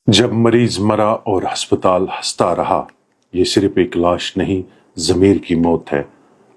जब मरीज मरा और अस्पताल हंसता रहा, ये सिर्फ एक लाश नहीं, ज़मीर की मौत है।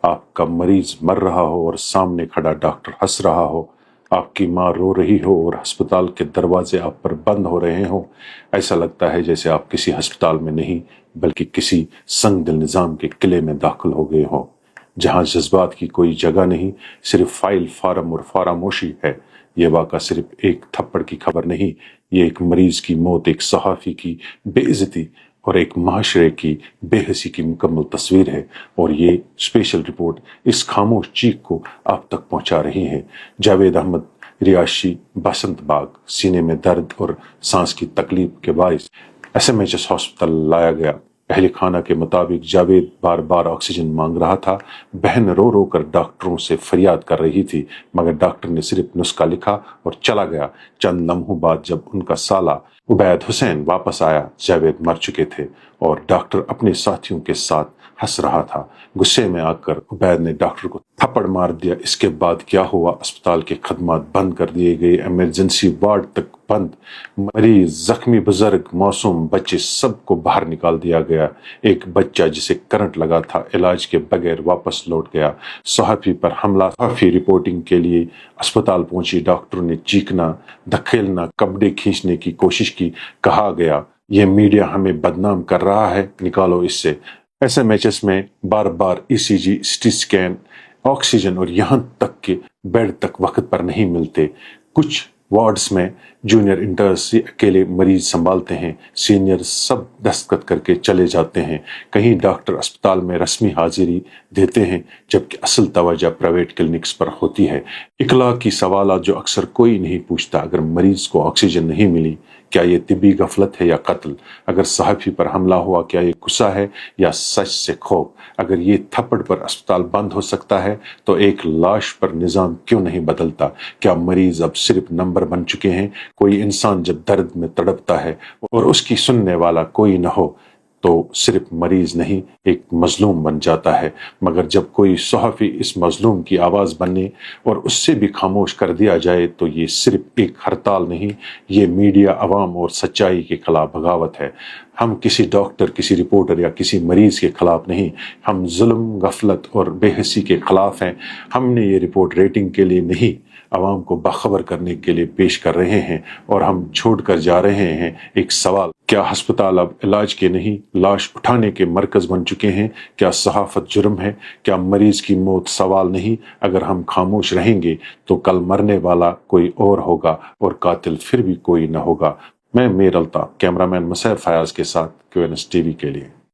आपका मरीज मर रहा हो और सामने खड़ा डॉक्टर हंस रहा हो, आपकी माँ रो रही हो और अस्पताल के दरवाजे आप पर बंद हो रहे हो, ऐसा लगता है जैसे आप किसी अस्पताल में नहीं बल्कि किसी संग दिल निज़ाम के किले में दाखिल हो गए हो, जहाँ जज्बात की कोई जगह नहीं, सिर्फ फाइल, फार्म और फरामोशी है। ये वाक़ा सिर्फ एक थप्पड़ की खबर नहीं, ये एक मरीज की मौत, एक सहाफ़ी की बेइज्जती और एक माशरे की बेहसी की मुकम्मल तस्वीर है। और ये स्पेशल रिपोर्ट इस खामोश चीख को आप तक पहुंचा रही है। जावेद अहमद रियाशी, बसंत बाग, सीने में दर्द और सांस की तकलीफ के बायस SMHS हॉस्पिटल लाया गया। अहले खाना के मुताबिक जावेद बार बार ऑक्सीजन मांग रहा था। बहन रो रो कर डॉक्टरों से फरियाद कर रही थी, मगर डॉक्टर ने सिर्फ नुस्खा लिखा और चला गया। चंद लम्हों बाद जब उनका साला उबैद हुसैन वापस आया, जावेद मर चुके थे और डॉक्टर अपने साथियों के साथ हंस रहा था। गुस्से में आकर उबैद ने डॉक्टर को थप्पड़ मार दिया। इसके बाद क्या हुआ? अस्पताल के खदमात बंद कर दिए गए, इमरजेंसी वार्ड तक बंद, मरीज, जख्मी, बुजुर्ग, मासूम बच्चे सबको बाहर निकाल दिया गया। एक बच्चा जिसे करंट लगा था इलाज के बगैर वापस लौट गया। सहाफ़ी पर हमला, सहाफ़ी रिपोर्टिंग के लिए अस्पताल पहुंची। डॉक्टरों ने चीखना, धकेलना, कपड़े खींचने की कोशिश की। कहा गया ये मीडिया हमें बदनाम कर रहा है, निकालो इससे। SMHS में बार बार ECG, CT स्कैन, ऑक्सीजन और यहाँ तक कि बेड तक वक्त पर नहीं मिलते। कुछ वार्ड्स में जूनियर इंटर्स से अकेले मरीज संभालते हैं, सीनियर सब दस्तखत करके चले जाते हैं। कहीं डॉक्टर अस्पताल में रस्मी हाजिरी देते हैं जबकि असल तवज्जो प्राइवेट क्लिनिक्स पर होती है। इखलाकी सवाल जो अक्सर कोई नहीं पूछता, अगर मरीज को ऑक्सीजन नहीं मिली, क्या ये तिब्बी गफलत है या कत्ल? अगर सहाफ़ी पर हमला हुआ, क्या ये गुस्सा है या सच से खौफ? अगर ये थप्पड़ पर अस्पताल बंद हो सकता है तो एक लाश पर निज़ाम क्यों नहीं बदलता? क्या मरीज अब सिर्फ नंबर बन चुके हैं? कोई इंसान जब दर्द में तड़पता है और उसकी सुनने वाला कोई न हो तो सिर्फ मरीज नहीं, एक मजलूम बन जाता है। मगर जब कोई सहाफ़ी इस मजलूम की आवाज़ बने और उससे भी खामोश कर दिया जाए तो ये सिर्फ एक हड़ताल नहीं, ये मीडिया, अवाम और सच्चाई के खिलाफ बगावत है। हम किसी डॉक्टर, किसी रिपोर्टर या किसी मरीज के खिलाफ नहीं, हम जुल्म, गफलत और बेहसी के खिलाफ हैं। हमने ये रिपोर्ट रेटिंग के लिए नहीं, अवाम को बाखबर करने के लिए पेश कर रहे हैं। और हम छोड़ कर जा रहे हैं एक सवाल, क्या अस्पताल अब इलाज के नहीं, लाश उठाने के मरकज बन चुके हैं? क्या सहाफत जुर्म है? क्या मरीज की मौत सवाल नहीं? अगर हम खामोश रहेंगे तो कल मरने वाला कोई और होगा और कातिल फिर भी कोई न होगा। मैं मीर अल्ताफ, कैमरामैन मुसैर फयाज के साथ QNS TV के लिए।